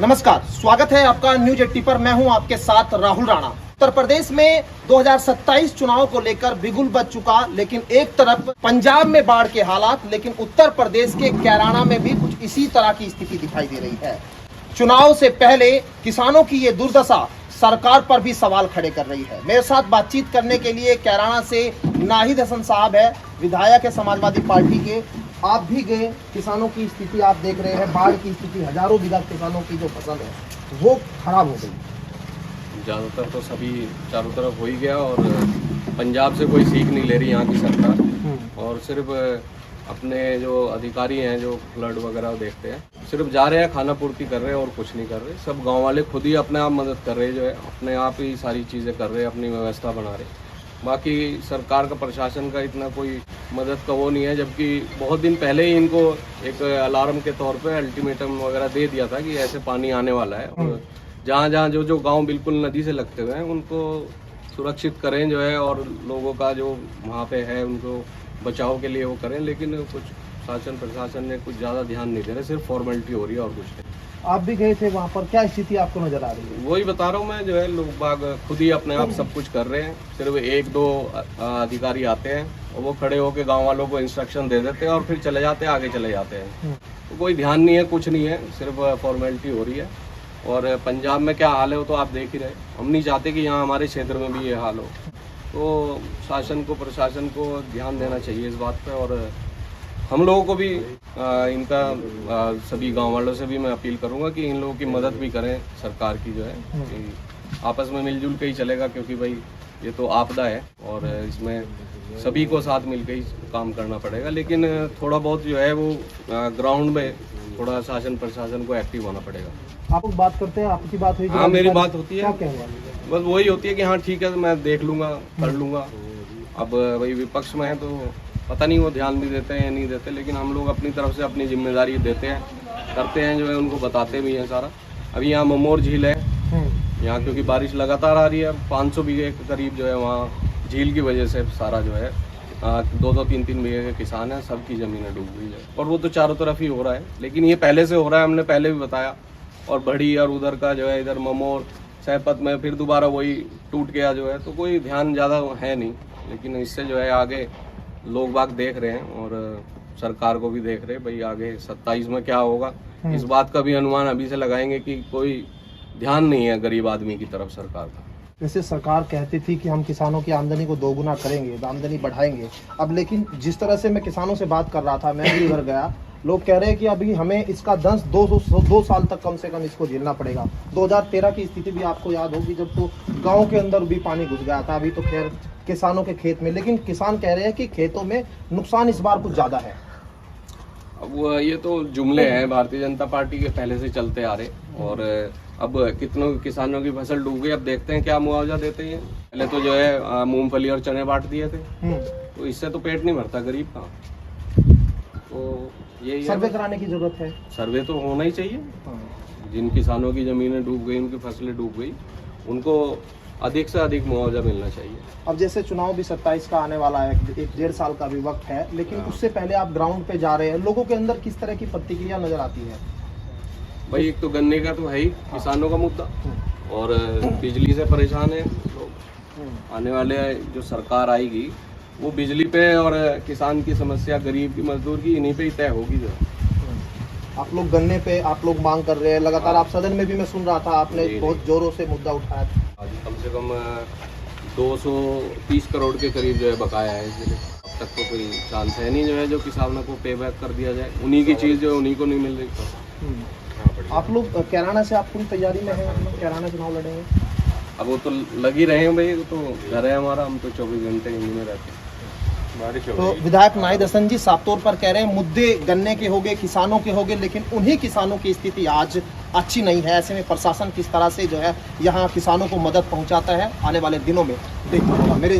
नमस्कार, स्वागत है आपका न्यूज 80 पर। मैं हूं आपके साथ राहुल राणा। उत्तर प्रदेश में 2027 चुनाव को लेकर बिगुल बज चुका, लेकिन एक तरफ पंजाब में बाढ़ के हालात, लेकिन उत्तर प्रदेश के कैराना में भी कुछ इसी तरह की स्थिति दिखाई दे रही है। चुनाव से पहले किसानों की ये दुर्दशा सरकार पर भी सवाल खड़े कर रही है। मेरे साथ बातचीत करने के लिए कैराना से नाहिद हसन साहब है, विधायक है समाजवादी पार्टी के। आप भी गए, किसानों की स्थिति आप देख रहे हैं, बाढ़ की स्थिति, हजारों बीघा किसानों की जो फसल है वो खराब हो गई। ज़्यादातर तो सभी चारों तरफ हो ही गया और पंजाब से कोई सीख नहीं ले रही यहाँ की सरकार, और सिर्फ अपने जो अधिकारी हैं जो फ्लड वगैरह देखते हैं, सिर्फ जा रहे हैं, खाना पूर्ति कर रहे हैं और कुछ नहीं कर रहे। सब गांव वाले खुद ही अपने आप मदद कर रहे हैं, जो है अपने आप ही सारी चीज़ें कर रहे हैं, अपनी व्यवस्था बना रहे हैं। बाकी सरकार का, प्रशासन का इतना कोई मदद का वो नहीं है, जबकि बहुत दिन पहले ही इनको एक अलार्म के तौर पे अल्टीमेटम वगैरह दे दिया था कि ऐसे पानी आने वाला है, और जहाँ जहाँ जो गांव बिल्कुल नदी से लगते हुए हैं उनको सुरक्षित करें जो है, और लोगों का जो वहाँ पे है उनको बचाव के लिए वो करें। लेकिन कुछ शासन प्रशासन ने कुछ ज़्यादा ध्यान नहीं दे रहे, सिर्फ फॉर्मेलिटी हो रही है और कुछ नहीं। आप भी गए थे वहाँ पर, क्या स्थिति आपको नजर आ रही है? वही बता रहा हूँ मैं, जो है लोग बाग खुद ही अपने आप सब कुछ कर रहे हैं। सिर्फ एक दो अधिकारी आते हैं और वो खड़े होकर गांव वालों को इंस्ट्रक्शन दे देते हैं और फिर चले जाते हैं, आगे चले जाते हैं। तो कोई ध्यान नहीं है, कुछ नहीं है, सिर्फ फॉर्मेलिटी हो रही है। और पंजाब में क्या हाल है वो तो आप देख ही रहे। हम नहीं चाहते कि यहाँ हमारे क्षेत्र में भी ये हाल हो। तो शासन को, प्रशासन को ध्यान देना चाहिए इस बात पे, और हम लोगों को भी इनका सभी गांव वालों से भी मैं अपील करूंगा कि इन लोगों की मदद भी करें सरकार की, जो है कि आपस में मिलजुल के ही चलेगा, क्योंकि भाई ये तो आपदा है और इसमें सभी को साथ मिलकर ही काम करना पड़ेगा। लेकिन थोड़ा बहुत जो है वो ग्राउंड में थोड़ा शासन प्रशासन को एक्टिव होना पड़ेगा। आप बात करते हैं, आपकी बात हुई? हाँ, मेरी बात होती है, क्या बस वही होती है कि हाँ ठीक है, मैं देख लूँगा, कर लूँगा। अब वही विपक्ष में है तो पता नहीं वो ध्यान भी देते हैं या नहीं देते, लेकिन हम लोग अपनी तरफ से अपनी जिम्मेदारी देते हैं, करते हैं, जो है उनको बताते भी हैं सारा। अभी यहाँ ममोर झील है यहाँ, क्योंकि बारिश लगातार आ रही है, 500 बीघे के करीब जो है वहाँ झील की वजह से सारा जो है 2-2, 3-3 बीघे के किसान हैं, सबकी ज़मीनें डूब गई है। और वो तो चारों तरफ ही हो रहा है, लेकिन ये पहले से हो रहा है, हमने पहले भी बताया। और बड़ी और उधर का जो है, इधर ममोर सहपत में फिर दोबारा वही टूट गया जो है, तो कोई ध्यान ज़्यादा है नहीं। लेकिन इससे जो है आगे लोग बाग देख रहे हैं और सरकार को भी देख रहे हैं, भाई आगे 27 में क्या होगा, इस बात का भी अनुमान अभी से लगाएंगे कि कोई ध्यान नहीं है गरीब आदमी की तरफ सरकार का। वैसे सरकार कहती थी कि हम किसानों की आमदनी को दोगुना करेंगे, आमदनी बढ़ाएंगे। अब लेकिन जिस तरह से मैं किसानों से बात कर रहा था, मैं भी उधर गया, लोग कह रहे हैं कि अभी हमें इसका 2 साल तक कम से कम इसको झेलना पड़ेगा। 2013 की स्थिति भी आपको याद होगी, जब तो गांव के अंदर भी पानी घुस गया था। अभी तो खैर किसानों के खेत में, लेकिन किसान कह रहे हैं कि खेतों में नुकसान इस बार कुछ ज़्यादा है। अब ये तो जुमले हैं भारतीय जनता पार्टी के पहले से चलते आ रहे, और अब कितनों किसानों की फसल डूब गई। अब देखते हैं क्या मुआवजा देते हैं। पहले तो जो है मूंगफली और चने बांट दिए थे, तो इससे तो पेट नहीं भरता गरीब का। तो यही सर्वे कराने की जरूरत है। सर्वे तो होना ही चाहिए। जिन किसानों की जमीनें डूब गई, उनकी फसलें डूब गई, उनको अधिक से अधिक मुआवजा मिलना चाहिए। अब जैसे चुनाव भी 27 का आने वाला है, 1-1.5 साल का भी वक्त है, लेकिन उससे पहले आप ग्राउंड पे जा रहे हैं, लोगों के अंदर किस तरह की प्रतिक्रिया नजर आती है? भाई एक तो गन्ने का तो है ही किसानों का मुद्दा, और बिजली से परेशान है लोग। आने वाले जो सरकार आएगी वो बिजली पे और किसान की समस्या, गरीब की, मजदूर की, इन्हीं पे ही तय होगी। जो आप लोग गन्ने पे आप लोग मांग कर रहे हैं लगातार। आप सदन में भी मैं सुन रहा था, आपने बहुत जोरों से मुद्दा उठाया था। कम से कम 230 करोड़ के करीब जो है बकाया है, इसलिए अब तक तो कोई चांस है नहीं जो है जो किसानों को पे बैक कर दिया जाए। उन्हीं की चीज़ जो है उन्हीं को नहीं मिल रही। आप लोग कैराना से, आप पूरी तैयारी में हैं, कैराना चुनाव लड़ेंगे? अब वो तो लग ही रहे हैं भाई, तो घर है हमारा, हम तो 24 घंटे हिंदी में रहते हैं। तो विधायक नाहिद हसन जी साफ तौर पर कह रहे हैं मुद्दे गन्ने के होंगे, किसानों के होंगे, लेकिन उन्हीं किसानों की स्थिति आज अच्छी नहीं है। ऐसे में प्रशासन किस तरह से जो है यहाँ किसानों को मदद पहुँचाता है, आने वाले दिनों में देखना होगा। मेरे